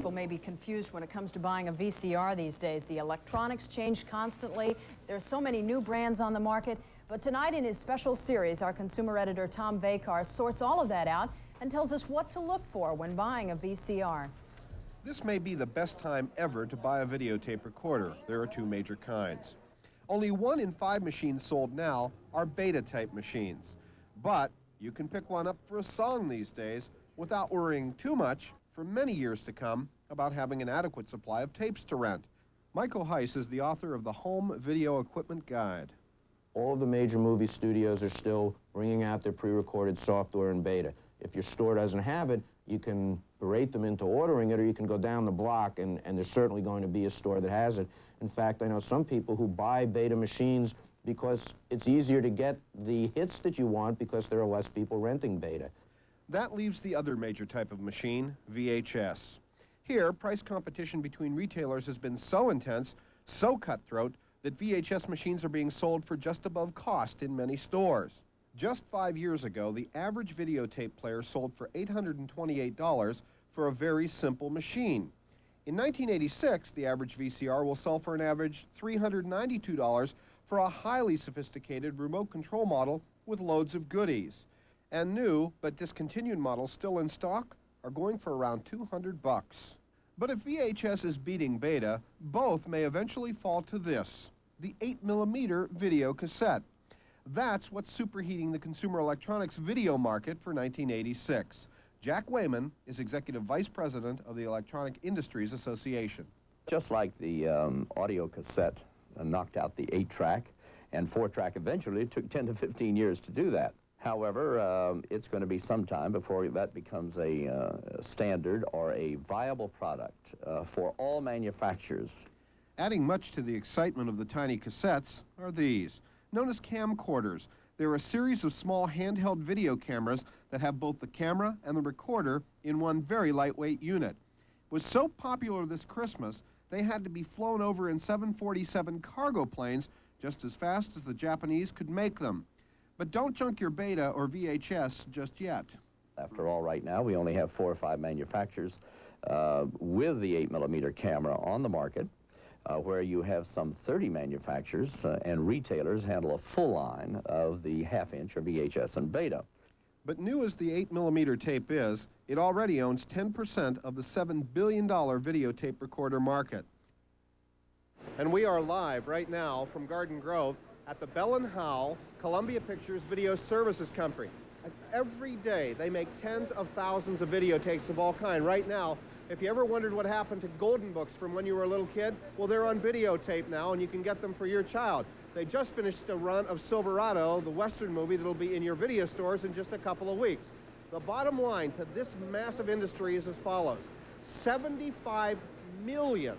people may be confused when it comes to buying a VCR these days. The electronics change constantly. There are so many new brands on the market. But tonight in his special series, our consumer editor Tom Vacar sorts all of that out and tells us what to look for when buying a VCR. This may be the best time ever to buy a videotape recorder. There are two major kinds. Only 1 in 5 machines sold now are beta-type machines. But you can pick one up for a song these days without worrying too much for many years to come about having an adequate supply of tapes to rent. Michael Heiss is the author of the Home Video Equipment Guide. All of the major movie studios are still bringing out their pre-recorded software in beta. If your store doesn't have it, you can berate them into ordering it, or you can go down the block, and there's certainly going to be a store that has it. In fact, I know some people who buy beta machines because it's easier to get the hits that you want because there are less people renting beta. That leaves the other major type of machine, VHS. Here, price competition between retailers has been so intense, so cutthroat, that VHS machines are being sold for just above cost in many stores. Just 5 years ago, the average videotape player sold for $828 for a very simple machine. In 1986, the average VCR will sell for an average $392 for a highly sophisticated remote control model with loads of goodies. And new but discontinued models still in stock are going for around $200. But if VHS is beating beta, both may eventually fall to this, the 8mm video cassette. That's what's superheating the consumer electronics video market for 1986. Jack Wayman is Executive Vice President of the Electronic Industries Association. Just like the audio cassette knocked out the 8-track and 4-track eventually, it took 10 to 15 years to do that. However, it's going to be some time before that becomes a standard or a viable product for all manufacturers. Adding much to the excitement of the tiny cassettes are these. Known as camcorders, they're a series of small handheld video cameras that have both the camera and the recorder in one very lightweight unit. It was so popular this Christmas, they had to be flown over in 747 cargo planes just as fast as the Japanese could make them. But don't junk your beta or VHS just yet. After all, right now, we only have 4 or 5 manufacturers with the 8mm camera on the market, where you have some 30 manufacturers and retailers handle a full line of the half-inch or VHS and beta. But new as the 8mm tape is, it already owns 10% of the $7 billion videotape recorder market. And we are live right now from Garden Grove at the Bell & Howell Columbia Pictures Video Services Company. Every day they make tens of thousands of videotapes of all kinds. Right now, if you ever wondered what happened to golden books from when you were a little kid, well, they're on videotape now, and you can get them for your child. They just finished a run of Silverado, the Western movie that'll be in your video stores in just a couple of weeks. The bottom line to this massive industry is as follows. 75 million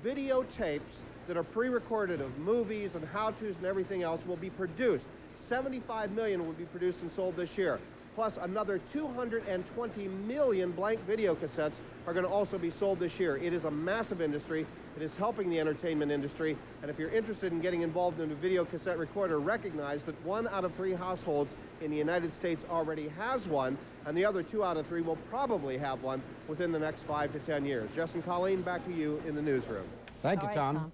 videotapes that are pre-recorded of movies and how-tos and everything else will be produced. 75 million will be produced and sold this year. Plus another 220 million blank video cassettes are going to also be sold this year. It is a massive industry. It is helping the entertainment industry. And if you're interested in getting involved in a video cassette recorder, recognize that 1 out of 3 households in the United States already has one, and the other 2 out of 3 will probably have one within the next 5 to 10 years. Jess and Colleen, back to you in the newsroom. Thank you, Tom.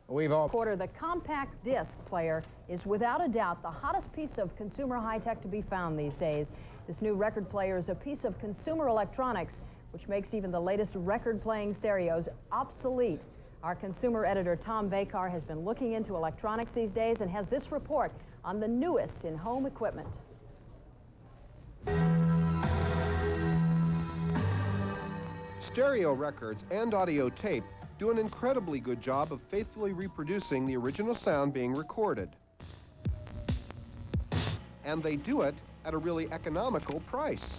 The compact disc player is without a doubt the hottest piece of consumer high-tech to be found these days. This new record player is a piece of consumer electronics which makes even the latest record-playing stereos obsolete. Our consumer editor Tom Vacar has been looking into electronics these days and has this report on the newest in home equipment. Stereo records and audio tape do an incredibly good job of faithfully reproducing the original sound being recorded. And they do it at a really economical price.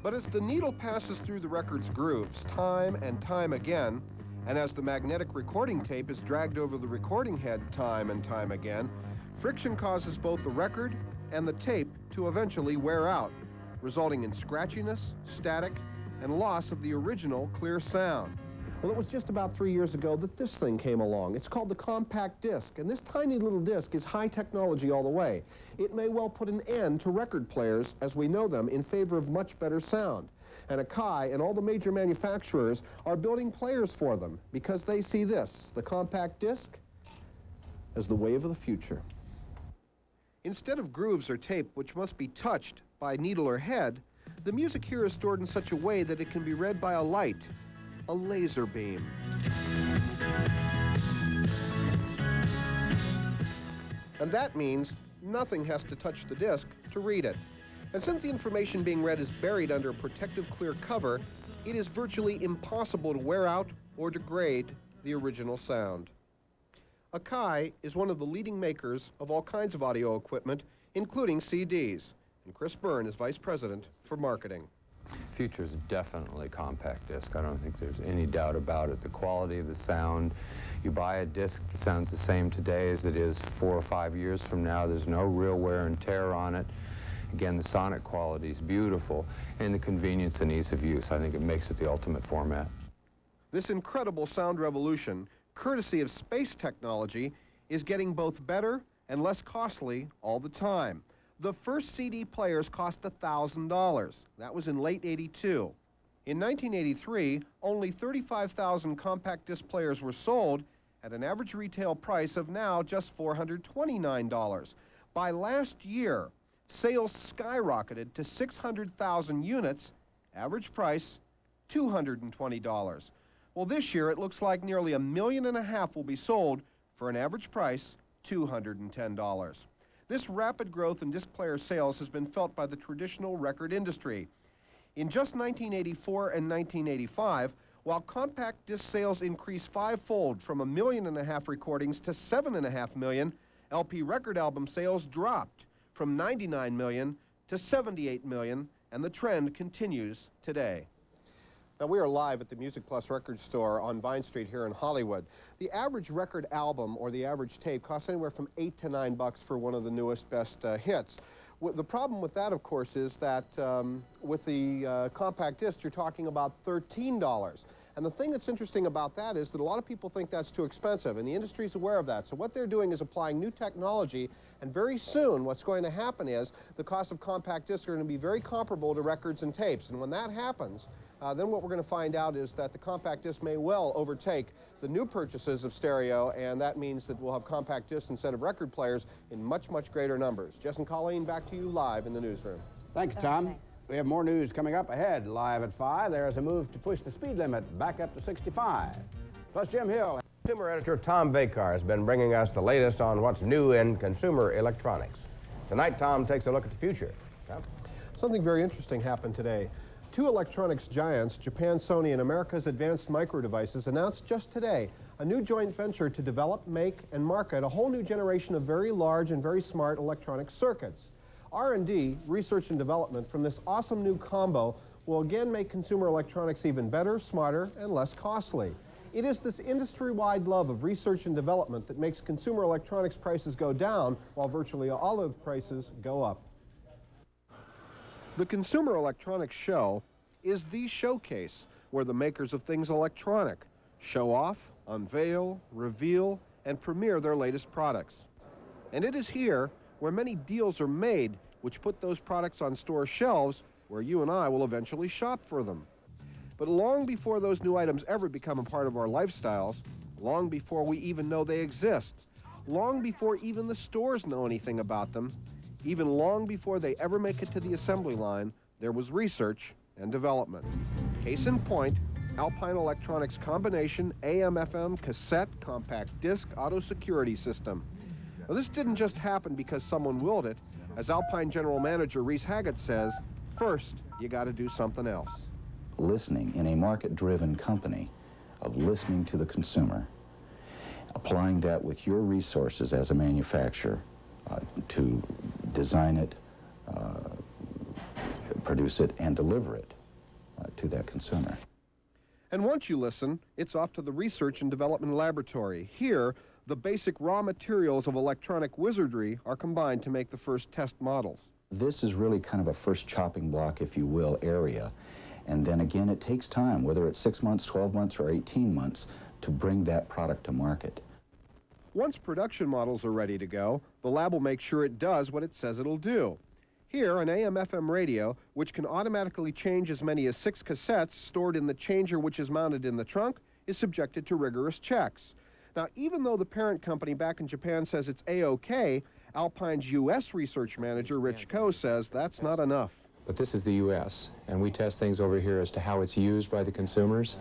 But as the needle passes through the record's grooves time and time again, and as the magnetic recording tape is dragged over the recording head time and time again, friction causes both the record and the tape to eventually wear out, resulting in scratchiness, static, and loss of the original clear sound. Well, it was just about 3 years ago that this thing came along. It's called the compact disc, and this tiny little disc is high technology all the way. It may well put an end to record players as we know them in favor of much better sound. And Akai and all the major manufacturers are building players for them because they see this, the compact disc, as the wave of the future. Instead of grooves or tape which must be touched by needle or head, the music here is stored in such a way that it can be read by a light, a laser beam. And that means nothing has to touch the disc to read it. And since the information being read is buried under a protective clear cover, it is virtually impossible to wear out or degrade the original sound. Akai is one of the leading makers of all kinds of audio equipment, including CDs. And Chris Byrne is Vice President for Marketing. Future's definitely compact disc. I don't think there's any doubt about it. The quality of the sound, you buy a disc that sounds the same today as it is 4 or 5 years from now. There's no real wear and tear on it. Again, the sonic quality is beautiful, and the convenience and ease of use. I think it makes it the ultimate format. This incredible sound revolution, courtesy of space technology, is getting both better and less costly all the time. The first CD players cost $1,000. That was in late '82. In 1983, only 35,000 compact disc players were sold at an average retail price of now just $429. By last year, sales skyrocketed to 600,000 units, average price $220. Well, this year it looks like nearly 1.5 million will be sold for an average price $210. This rapid growth in disc player sales has been felt by the traditional record industry. In just 1984 and 1985, while compact disc sales increased 5-fold from 1.5 million recordings to 7.5 million, LP record album sales dropped from 99 million to 78 million, and the trend continues today. Now, we are live at the Music Plus record store on Vine Street here in Hollywood. The average record album, or the average tape, costs anywhere from $8 to $9 for one of the newest best hits. The problem with that, of course, is that with the compact disc, you're talking about $13. And the thing that's interesting about that is that a lot of people think that's too expensive, and the industry's aware of that. So what they're doing is applying new technology, and very soon what's going to happen is the cost of compact discs are going to be very comparable to records and tapes. And when that happens, then what we're going to find out is that the compact disc may well overtake the new purchases of stereo, and that means that we'll have compact discs instead of record players in much, much greater numbers. Jess and Colleen, back to you live in the newsroom. Thanks, Tom. Thanks. We have more news coming up ahead. Live at 5, there is a move to push the speed limit back up to 65. Plus, Jim Hill. Consumer editor Tom Vacar has been bringing us the latest on what's new in consumer electronics. Tonight, Tom takes a look at the future. Tom? Something very interesting happened today. Two electronics giants, Japan, Sony, and America's Advanced Micro Devices, announced just today a new joint venture to develop, make, and market a whole new generation of very large and very smart electronic circuits. R&D, research and development, from this awesome new combo will again make consumer electronics even better, smarter, and less costly. It is this industry-wide love of research and development that makes consumer electronics prices go down while virtually all of the prices go up. The Consumer Electronics Show is the showcase where the makers of things electronic show off, unveil, reveal, and premiere their latest products. And it is here where many deals are made which put those products on store shelves where you and I will eventually shop for them. But long before those new items ever become a part of our lifestyles, long before we even know they exist, long before even the stores know anything about them, even long before they ever make it to the assembly line, there was research and development. Case in point, Alpine Electronics combination AM/FM cassette compact disc auto security system. Now, this didn't just happen because someone willed it. As Alpine General Manager Reese Haggett says, first, you got to do something else. Listening in a market-driven company of listening to the consumer, applying that with your resources as a manufacturer to design it, produce it, and deliver it to that consumer. And once you listen, it's off to the research and development laboratory. Here, the basic raw materials of electronic wizardry are combined to make the first test models. This is really kind of a first chopping block, if you will, area. And then again, it takes time, whether it's 6 months, 12 months, or 18 months, to bring that product to market. Once production models are ready to go, the lab will make sure it does what it says it'll do. Here, an AM/FM radio, which can automatically change as many as 6 cassettes stored in the changer which is mounted in the trunk, is subjected to rigorous checks. Now, even though the parent company back in Japan says it's A-OK, Alpine's U.S. research manager, Rich Coe, says that's not enough. But this is the U.S., and we test things over here as to how it's used by the consumers,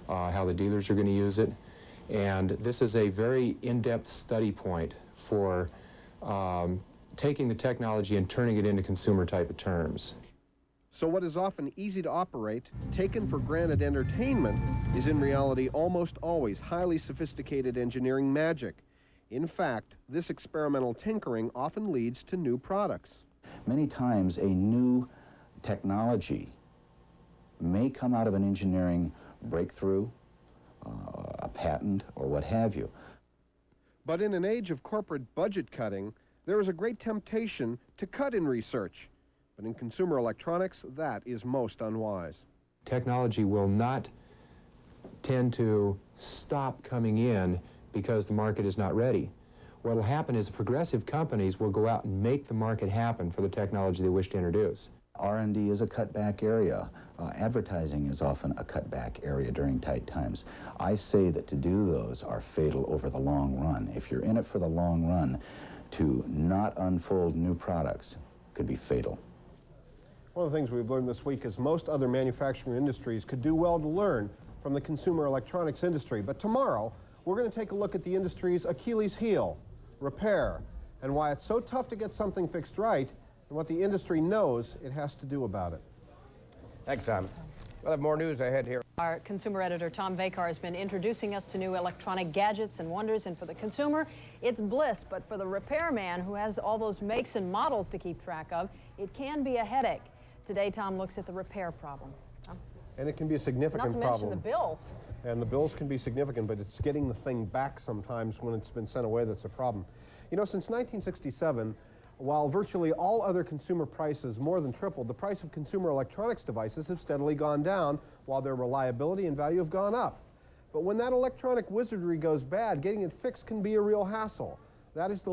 how the dealers are going to use it, and this is a very in-depth study point for taking the technology and turning it into consumer type of terms. So what is often easy to operate, taken for granted entertainment, is in reality almost always highly sophisticated engineering magic. In fact, this experimental tinkering often leads to new products. Many times a new technology may come out of an engineering breakthrough, a patent, or what have you. But in an age of corporate budget cutting, there is a great temptation to cut in research. But in consumer electronics, that is most unwise. Technology will not tend to stop coming in because the market is not ready. What will happen is the progressive companies will go out and make the market happen for the technology they wish to introduce. R&D is a cutback area. Advertising is often a cutback area during tight times. I say that to do those are fatal over the long run. If you're in it for the long run, to not unfold new products could be fatal. One of the things we've learned this week is most other manufacturing industries could do well to learn from the consumer electronics industry. But tomorrow, we're going to take a look at the industry's Achilles heel, repair, and why it's so tough to get something fixed right, and what the industry knows it has to do about it. Thanks, Tom. We'll have more news ahead here. Our consumer editor, Tom Vacar, has been introducing us to new electronic gadgets and wonders, and for the consumer, it's bliss, but for the repairman who has all those makes and models to keep track of, it can be a headache. Today, Tom looks at the repair problem. Tom? And it can be a significant problem. Not to mention the bills. And the bills can be significant, but it's getting the thing back sometimes when it's been sent away that's a problem. You know, since 1967, while virtually all other consumer prices more than tripled, the price of consumer electronics devices have steadily gone down, while their reliability and value have gone up. But when that electronic wizardry goes bad, getting it fixed can be a real hassle. That is the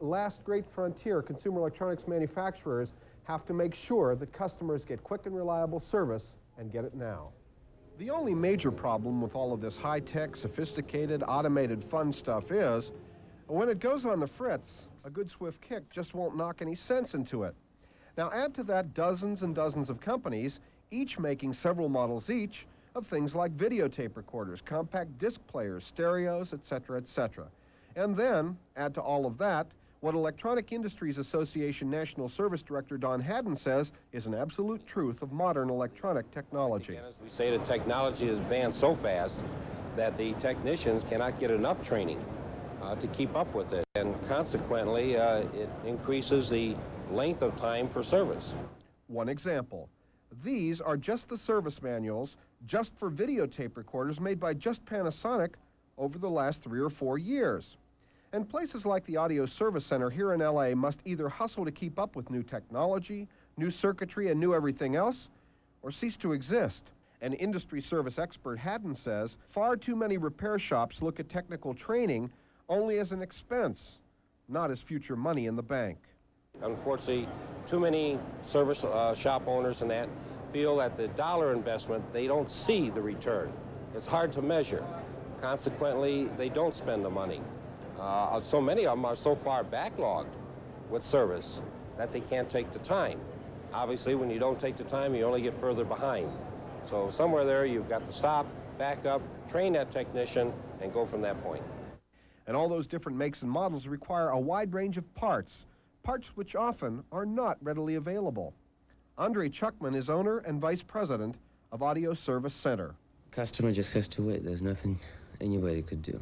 last great frontier. Consumer electronics manufacturers have to make sure that customers get quick and reliable service, and get it now. The only major problem with all of this high-tech, sophisticated, automated fun stuff is, when it goes on the fritz, a good swift kick just won't knock any sense into it. Now add to that dozens and dozens of companies, each making several models each, of things like videotape recorders, compact disc players, stereos, etc., etc. And then, add to all of that, what Electronic Industries Association National Service Director Don Haddon says is an absolute truth of modern electronic technology. Again, as we say, the technology is advanced so fast that the technicians cannot get enough training to keep up with it, and consequently it increases the length of time for service. One example, these are just the service manuals just for videotape recorders made by just Panasonic over the last 3 or 4 years. And places like the Audio Service Center here in LA must either hustle to keep up with new technology, new circuitry, and new everything else, or cease to exist. And industry service expert Haddon says far too many repair shops look at technical training only as an expense, not as future money in the bank. Unfortunately, too many service shop owners and that feel that the dollar investment, they don't see the return. It's hard to measure. Consequently, they don't spend the money. So many of them are so far backlogged with service that they can't take the time. Obviously, when you don't take the time, you only get further behind. So somewhere there, you've got to stop, back up, train that technician, and go from that point. And all those different makes and models require a wide range of parts which often are not readily available. Andre Chuckman is owner and vice president of Audio Service Center. Customer just has to wait. There's nothing anybody could do.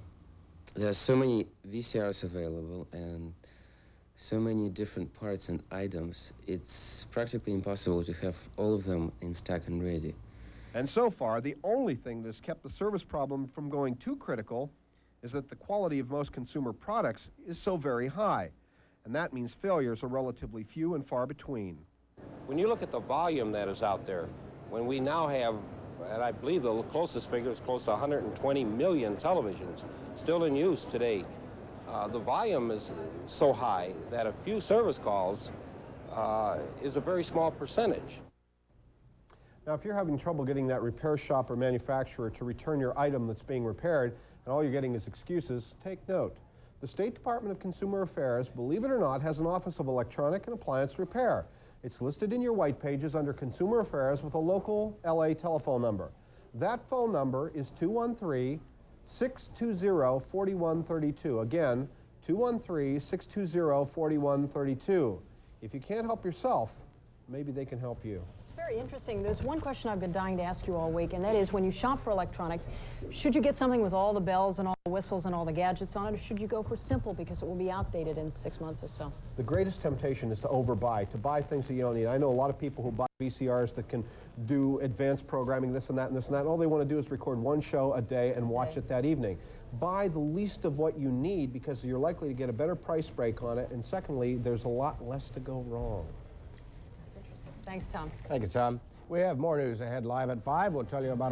There's so many VCRs available and so many different parts and items, it's practically impossible to have all of them in stock and ready. And so far, the only thing that's kept the service problem from going too critical is that the quality of most consumer products is so very high. And that means failures are relatively few and far between. When you look at the volume that is out there, when we now have, and I believe the closest figure is close to 120 million televisions still in use today, the volume is so high that a few service calls is a very small percentage. Now, if you're having trouble getting that repair shop or manufacturer to return your item that's being repaired, and all you're getting is excuses, take note. The State Department of Consumer Affairs, believe it or not, has an Office of Electronic and Appliance Repair. It's listed in your white pages under Consumer Affairs with a local LA telephone number. That phone number is 213-620-4132. Again, 213-620-4132. If you can't help yourself, maybe they can help you. It's very interesting. There's one question I've been dying to ask you all week, and that is, when you shop for electronics, should you get something with all the bells and all the whistles and all the gadgets on it, or should you go for simple because it will be outdated in 6 months or so? The greatest temptation is to overbuy, to buy things that you don't need. I know a lot of people who buy VCRs that can do advanced programming, this and that and this and that, and all they want to do is record one show a day and watch it that evening. Buy the least of what you need because you're likely to get a better price break on it, and secondly, there's a lot less to go wrong. That's interesting. Thanks, Tom. Thank you, Tom. We have more news ahead live at 5. We'll tell you about